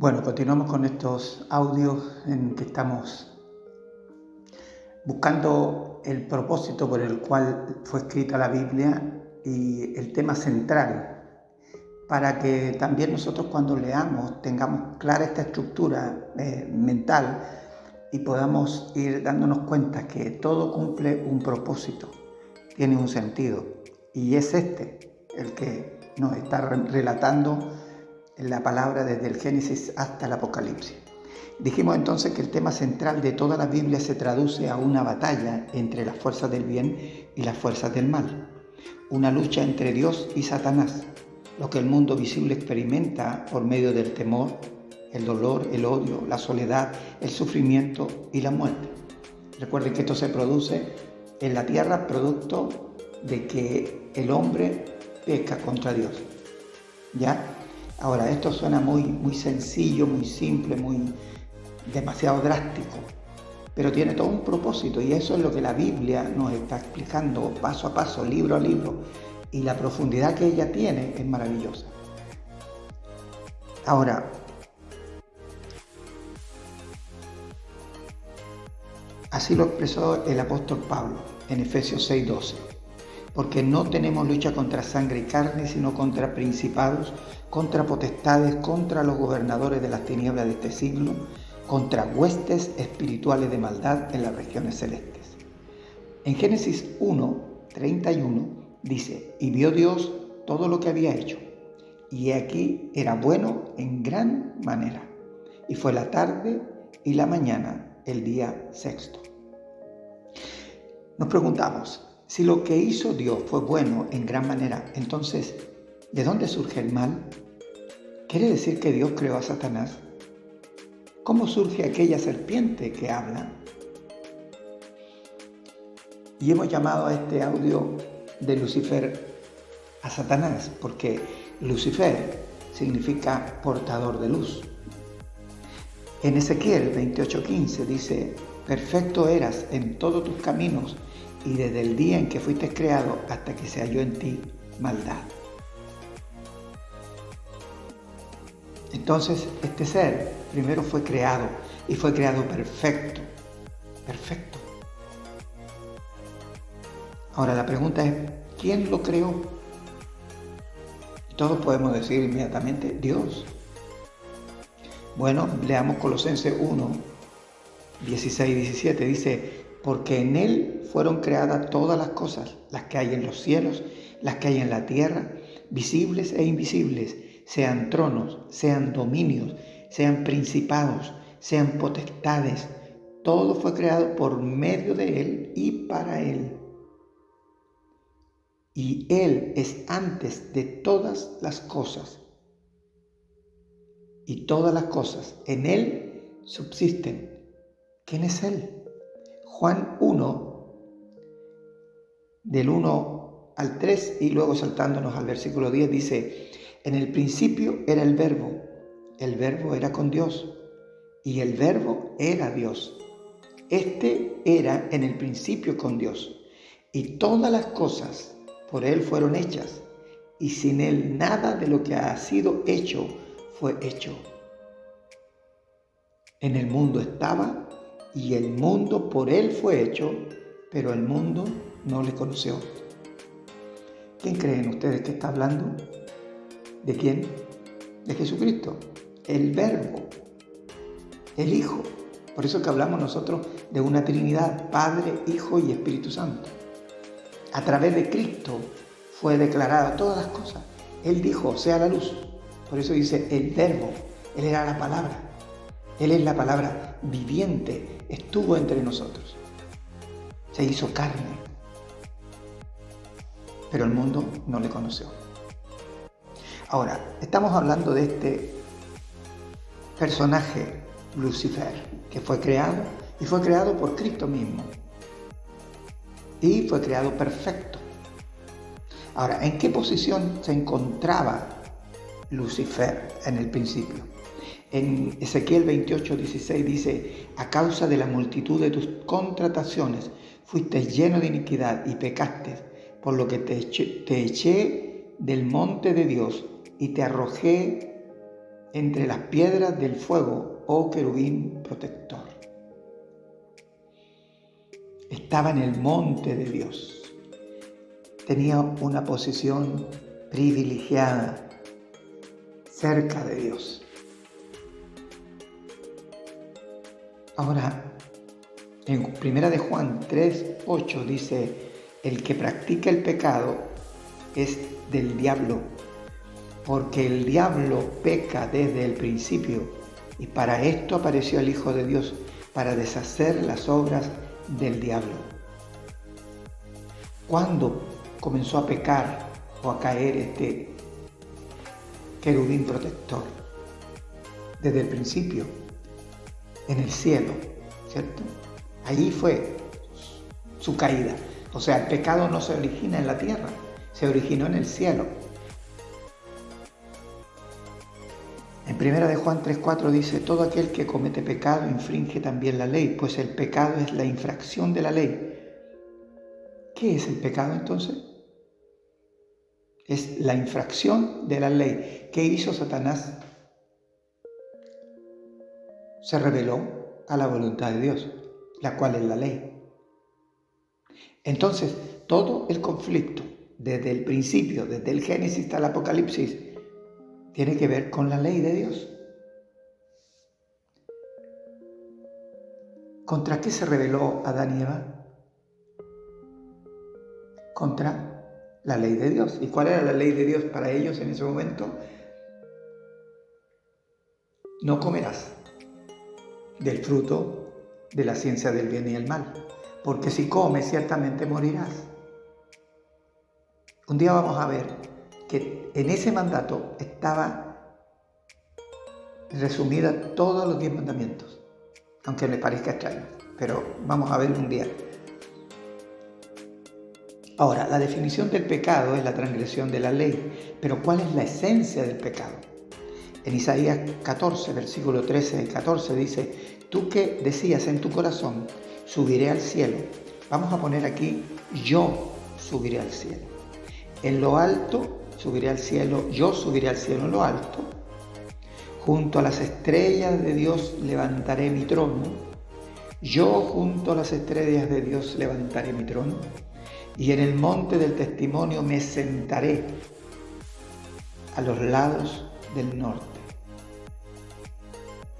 Bueno, continuamos con estos audios en que estamos buscando el propósito por el cual fue escrita la Biblia y el tema central, para que también nosotros cuando leamos tengamos clara esta estructura mental y podamos ir dándonos cuenta que todo cumple un propósito, tiene un sentido, y es este el que nos está relatando la palabra desde el Génesis hasta el Apocalipsis. Dijimos entonces que el tema central de toda la Biblia se traduce a una batalla entre las fuerzas del bien y las fuerzas del mal, una lucha entre Dios y Satanás, lo que el mundo visible experimenta por medio del temor, el dolor, el odio, la soledad, el sufrimiento y la muerte. Recuerden que esto se produce en la tierra producto de que el hombre peca contra Dios. ¿Ya? Ahora, esto suena muy sencillo, muy simple, demasiado drástico, pero tiene todo un propósito y eso es lo que la Biblia nos está explicando paso a paso, libro a libro, y la profundidad que ella tiene es maravillosa. Ahora, así lo expresó el apóstol Pablo en Efesios 6:12. Porque no tenemos lucha contra sangre y carne, sino contra principados, contra potestades, contra los gobernadores de las tinieblas de este siglo, contra huestes espirituales de maldad en las regiones celestes. En Génesis 1:31 dice, y vio Dios todo lo que había hecho, y aquí era bueno en gran manera. Y fue la tarde y la mañana, el día sexto. Nos preguntamos, si lo que hizo Dios fue bueno en gran manera, entonces, ¿de dónde surge el mal? ¿Quiere decir que Dios creó a Satanás? ¿Cómo surge aquella serpiente que habla? Y hemos llamado a este audio de Lucifer a Satanás, porque Lucifer significa portador de luz. En Ezequiel 28:15 dice, perfecto eras en todos tus caminos, y desde el día en que fuiste creado hasta que se halló en ti maldad. Entonces, este ser primero fue creado y fue creado perfecto. Ahora la pregunta es, ¿quién lo creó? Todos podemos decir inmediatamente, Dios. Bueno, leamos Colosenses 1:16-17, dice, porque en Él fueron creadas todas las cosas, las que hay en los cielos, las que hay en la tierra, visibles e invisibles, sean tronos, sean dominios, sean principados, sean potestades. Todo fue creado por medio de Él y para Él. Y Él es antes de todas las cosas. Y todas las cosas en Él subsisten. ¿Quién es Él? Juan 1, del 1 al 3 y luego saltándonos al versículo 10 dice, en el principio era el verbo era con Dios y el verbo era Dios. Este era en el principio con Dios y todas las cosas por Él fueron hechas y sin Él nada de lo que ha sido hecho fue hecho. En el mundo estaba y el mundo por Él fue hecho, pero el mundo no le conoció. ¿Quién creen ustedes que está hablando? ¿De quién? De Jesucristo, el Verbo, el Hijo. Por eso que hablamos nosotros de una Trinidad, Padre, Hijo y Espíritu Santo. A través de Cristo fue declarada todas las cosas. Él dijo, sea la luz. Por eso dice el Verbo. Él era la palabra. Él es la palabra viviente, estuvo entre nosotros. Se hizo carne. Pero el mundo no le conoció. Ahora, estamos hablando de este personaje, Lucifer, que fue creado y fue creado por Cristo mismo. Y fue creado perfecto. Ahora, ¿en qué posición se encontraba Lucifer en el principio? En Ezequiel 28:16 dice, a causa de la multitud de tus contrataciones, fuiste lleno de iniquidad y pecaste, por lo que te eché del monte de Dios y te arrojé entre las piedras del fuego, oh querubín protector. Estaba en el monte de Dios. Tenía una posición privilegiada cerca de Dios. Ahora, en 1 de Juan 3:8 dice, el que practica el pecado es del diablo, porque el diablo peca desde el principio, y para esto apareció el Hijo de Dios, para deshacer las obras del diablo. ¿Cuándo comenzó a pecar o a caer este querubín protector? Desde el principio, en el cielo, ¿cierto? Allí fue su caída. O sea, el pecado no se origina en la tierra, se originó en el cielo. En 1 de Juan 3:4 dice, todo aquel que comete pecado infringe también la ley, pues el pecado es la infracción de la ley. ¿Qué es el pecado entonces? Es la infracción de la ley. ¿Qué hizo Satanás? Se rebeló a la voluntad de Dios, la cual es la ley. Entonces, todo el conflicto, desde el principio, desde el Génesis hasta el Apocalipsis, tiene que ver con la ley de Dios. ¿Contra qué se rebeló Adán y Eva? Contra la ley de Dios. ¿Y cuál era la ley de Dios para ellos en ese momento? No comerás del fruto de la ciencia del bien y el mal, porque si comes ciertamente morirás. Un día vamos a ver que en ese mandato estaba resumida todos los 10 mandamientos, aunque le parezca extraño, pero vamos a ver un día. Ahora, la definición del pecado es la transgresión de la ley, pero ¿cuál es la esencia del pecado? En Isaías 14, versículo 13 y 14 dice, tú que decías en tu corazón, subiré al cielo. Vamos a poner aquí, yo subiré al cielo. En lo alto subiré al cielo, yo subiré al cielo en lo alto. Junto a las estrellas de Dios levantaré mi trono. Yo junto a las estrellas de Dios levantaré mi trono. Y en el monte del testimonio me sentaré a los lados del norte.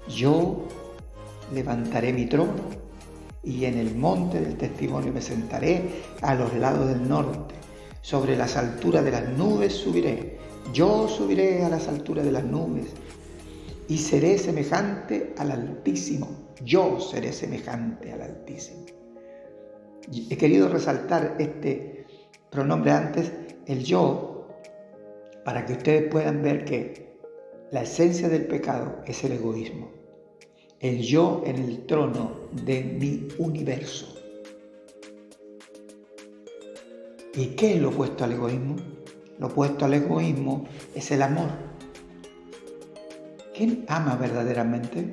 Yo levantaré mi trono y en el monte del testimonio me sentaré a los lados del norte. Sobre las alturas de las nubes subiré. Yo subiré a las alturas de las nubes y seré semejante al Altísimo. Yo seré semejante al Altísimo. He querido resaltar este pronombre antes, el yo, para que ustedes puedan ver que la esencia del pecado es el egoísmo. El yo en el trono de mi universo. ¿Y qué es lo opuesto al egoísmo? Lo opuesto al egoísmo es el amor. ¿Quién ama verdaderamente?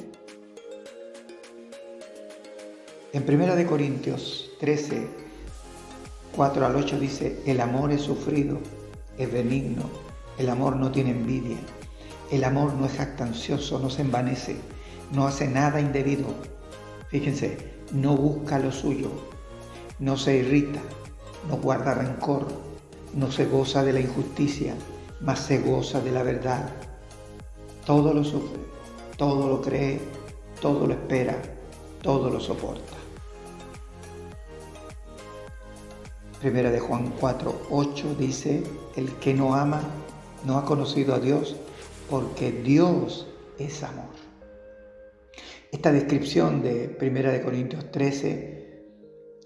En 1 Corintios 13, 4 al 8 dice, el amor es sufrido, es benigno, el amor no tiene envidia, el amor no es jactancioso, no se envanece, no hace nada indebido. Fíjense, no busca lo suyo, no se irrita, no guarda rencor, no se goza de la injusticia, mas se goza de la verdad. Todo lo sufre, todo lo cree, todo lo espera, todo lo soporta. 1 de Juan 4:8 dice, el que no ama no ha conocido a Dios, porque Dios es amor. Esta descripción de 1 Corintios 13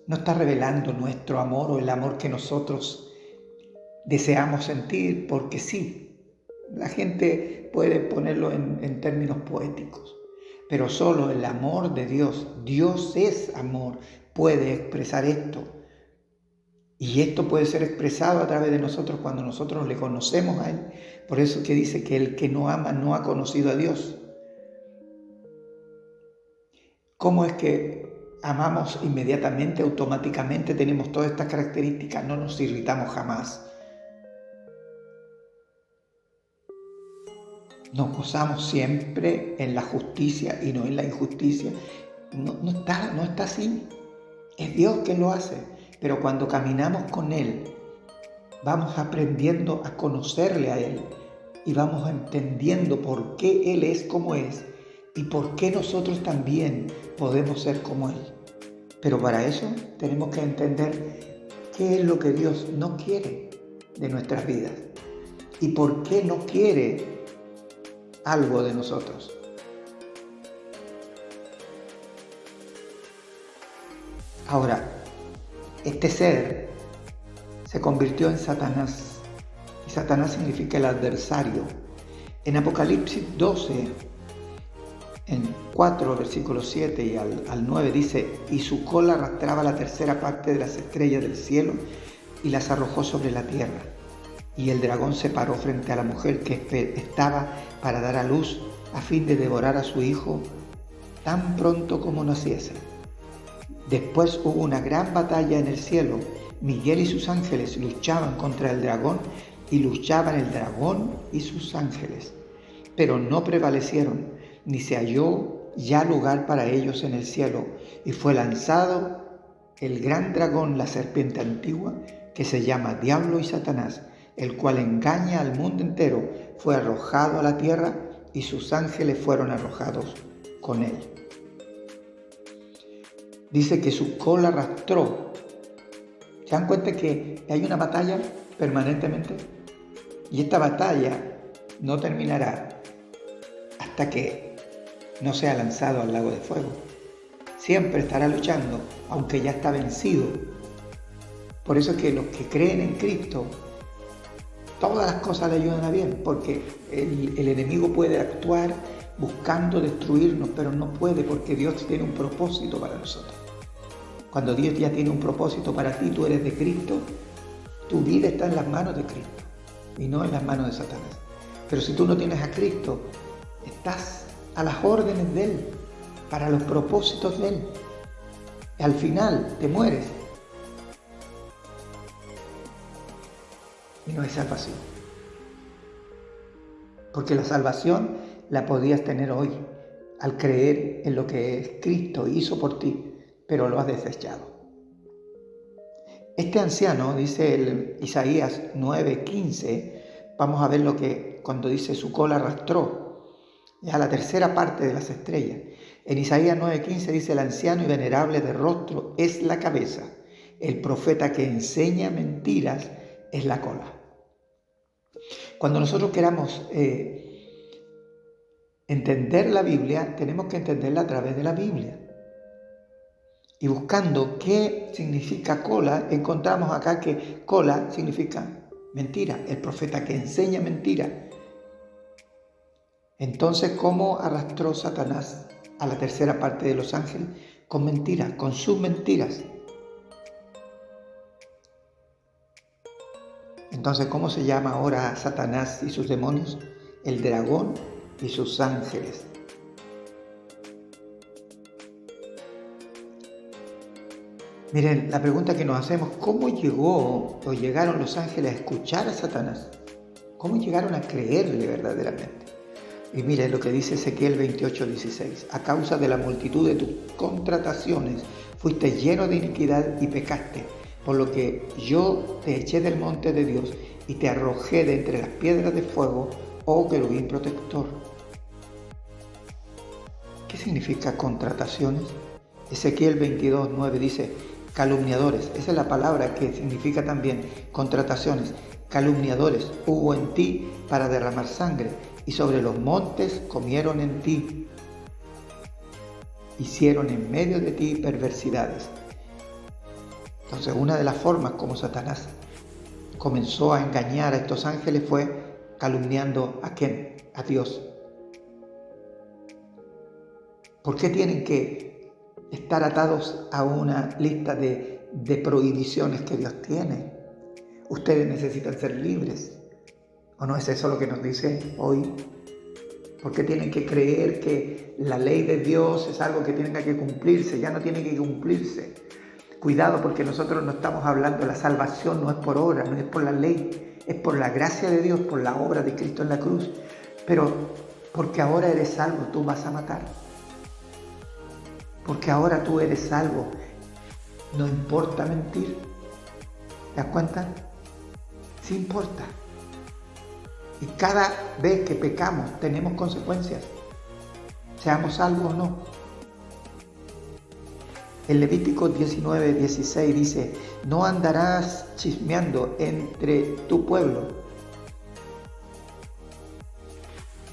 no está revelando nuestro amor o el amor que nosotros deseamos sentir, porque sí, la gente puede ponerlo en términos poéticos, pero solo el amor de Dios, Dios es amor, puede expresar esto. Y esto puede ser expresado a través de nosotros cuando nosotros le conocemos a Él. Por eso que dice que el que no ama no ha conocido a Dios. ¿Cómo es que amamos inmediatamente, automáticamente? Tenemos todas estas características, no nos irritamos jamás. nos gozamos siempre en la justicia y no en la injusticia. No está así. Es Dios quien lo hace. Pero cuando caminamos con Él, vamos aprendiendo a conocerle a Él y vamos entendiendo por qué Él es como es y por qué nosotros también podemos ser como Él. Pero para eso tenemos que entender qué es lo que Dios no quiere de nuestras vidas y por qué no quiere algo de nosotros. Ahora, este ser se convirtió en Satanás, y Satanás significa el adversario. En Apocalipsis 12, en 4, versículos 7 y al 9 dice: y su cola arrastraba la tercera parte de las estrellas del cielo y las arrojó sobre la tierra. Y el dragón se paró frente a la mujer que estaba para dar a luz, a fin de devorar a su hijo tan pronto como naciese. Después hubo una gran batalla en el cielo. Miguel y sus ángeles luchaban contra el dragón, y luchaban el dragón y sus ángeles, pero no prevalecieron, ni se halló ya lugar para ellos en el cielo, y fue lanzado el gran dragón, la serpiente antigua, que se llama Diablo y Satanás, el cual engaña al mundo entero. Fue arrojado a la tierra, y sus ángeles fueron arrojados con él. Dice que su cola arrastró. ¿Se dan cuenta que hay una batalla permanentemente? Y esta batalla no terminará hasta que no sea lanzado al lago de fuego. Siempre estará luchando, aunque ya está vencido. Por eso es que los que creen en Cristo, todas las cosas le ayudan a bien, porque el enemigo puede actuar buscando destruirnos, pero no puede, porque Dios tiene un propósito para nosotros. Cuando Dios ya tiene un propósito para ti, tú eres de Cristo, tu vida está en las manos de Cristo y no en las manos de Satanás. Pero si tú no tienes a Cristo, estás a las órdenes de Él, para los propósitos de Él. Y al final te mueres y no hay salvación. Porque la salvación la podías tener hoy al creer en lo que Cristo hizo por ti, pero lo has desechado. Este anciano, dice el Isaías 9:15, vamos a ver lo que cuando dice su cola arrastró, ya la tercera parte de las estrellas. En Isaías 9:15 dice: el anciano y venerable de rostro es la cabeza, el profeta que enseña mentiras es la cola. Cuando nosotros queramos entender la Biblia, tenemos que entenderla a través de la Biblia. Y buscando qué significa cola, encontramos acá que cola significa mentira, el profeta que enseña mentira. Entonces, ¿cómo arrastró Satanás a la tercera parte de los ángeles? Con mentiras, con sus mentiras. Entonces, ¿cómo se llama ahora Satanás y sus demonios? El dragón y sus ángeles. Miren, la pregunta que nos hacemos: ¿cómo llegaron los ángeles a escuchar a Satanás? ¿Cómo llegaron a creerle verdaderamente? Y miren lo que dice Ezequiel 28:16. A causa de la multitud de tus contrataciones, fuiste lleno de iniquidad y pecaste, por lo que yo te eché del monte de Dios y te arrojé de entre las piedras de fuego, oh querubín protector. ¿Qué significa contrataciones? Ezequiel 22:9 dice: calumniadores. Esa es la palabra que significa también contrataciones. Calumniadores hubo en ti para derramar sangre, y sobre los montes comieron en ti. Hicieron en medio de ti perversidades. Entonces, una de las formas como Satanás comenzó a engañar a estos ángeles fue calumniando ¿a quién? A Dios. ¿Por qué tienen que estar atados a una lista de prohibiciones que Dios tiene? Ustedes necesitan ser libres. ¿O no es eso lo que nos dice hoy? ¿Por qué tienen que creer que la ley de Dios es algo que tiene que cumplirse? Ya no tiene que cumplirse. Cuidado, porque nosotros no estamos hablando, la salvación no es por obra, no es por la ley, es por la gracia de Dios, por la obra de Cristo en la cruz. Pero Porque ahora eres salvo, tú vas a matar. Porque ahora tú eres salvo, no importa mentir. ¿Te das cuenta? Sí importa. Y cada vez que pecamos tenemos consecuencias, seamos salvos o no. En Levítico 19:16 dice: no andarás chismeando entre tu pueblo,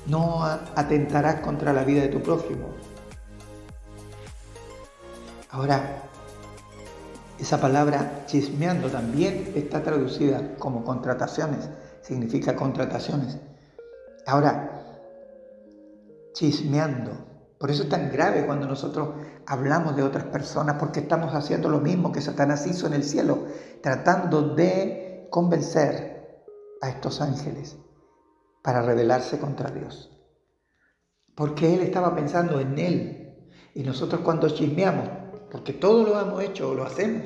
no atentarás contra la vida de tu prójimo. Ahora, esa palabra chismeando también está traducida como contrataciones, significa contrataciones. Ahora, chismeando, por eso es tan grave cuando nosotros hablamos de otras personas, porque estamos haciendo lo mismo que Satanás hizo en el cielo, tratando de convencer a estos ángeles para rebelarse contra Dios. Porque él estaba pensando en él. Y nosotros cuando chismeamos, porque todo lo hemos hecho o lo hacemos,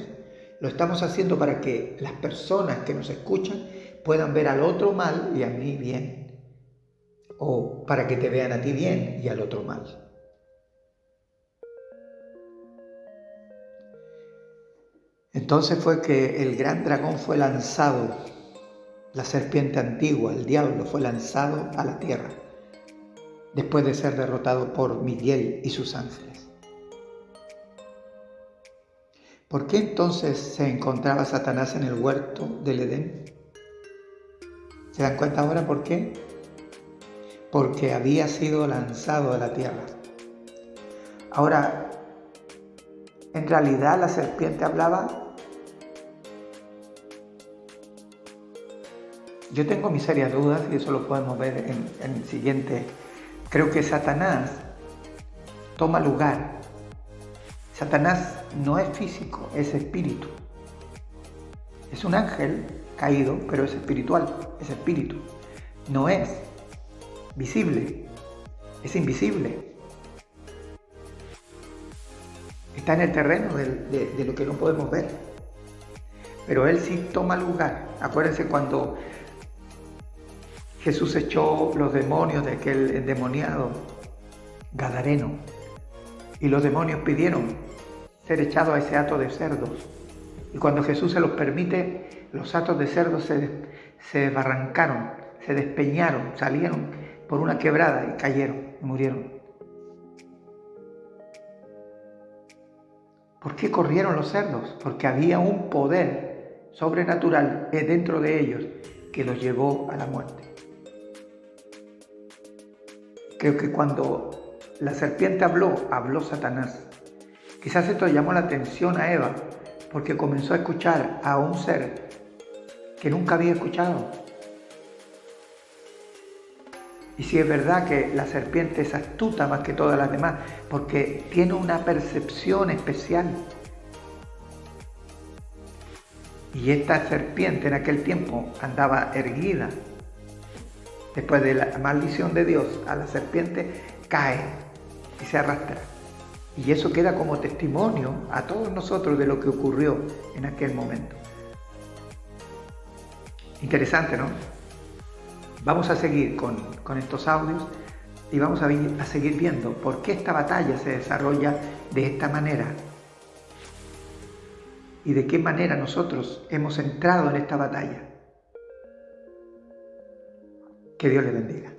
lo estamos haciendo para que las personas que nos escuchan puedan ver al otro mal y a mí bien. O para que te vean a ti bien y al otro mal. Entonces fue que el gran dragón fue lanzado, la serpiente antigua, el diablo, fue lanzado a la tierra, después de ser derrotado por Miguel y sus ángeles. ¿Por qué entonces se encontraba Satanás en el huerto del Edén? ¿Se dan cuenta ahora por qué? Porque había sido lanzado a la tierra. Ahora, en realidad la serpiente hablaba. Yo tengo mis serias dudas y eso lo podemos ver en el siguiente. Creo que Satanás toma lugar. Satanás no es físico, es espíritu. Es un ángel caído, pero es espiritual, es espíritu. No es visible, es invisible. Está en el terreno de lo que no podemos ver. Pero él sí toma lugar. Acuérdense cuando Jesús echó los demonios de aquel endemoniado gadareno. Y los demonios pidieron ser echados a ese hato de cerdos. Y cuando Jesús se los permite, los hatos de cerdos se desbarrancaron, se despeñaron, salieron por una quebrada y cayeron y murieron. ¿Por qué corrieron los cerdos? Porque había un poder sobrenatural dentro de ellos que los llevó a la muerte. Creo que cuando la serpiente habló Satanás. Quizás esto llamó la atención a Eva, porque comenzó a escuchar a un ser que nunca había escuchado. Y si es verdad que la serpiente es astuta más que todas las demás, porque tiene una percepción especial. Y esta serpiente en aquel tiempo andaba erguida. Después de la maldición de Dios, a la serpiente cae y se arrastra. Y eso queda como testimonio a todos nosotros de lo que ocurrió en aquel momento. Interesante, ¿no? Vamos a seguir con estos audios y vamos a seguir viendo por qué esta batalla se desarrolla de esta manera y de qué manera nosotros hemos entrado en esta batalla. Que Dios le bendiga.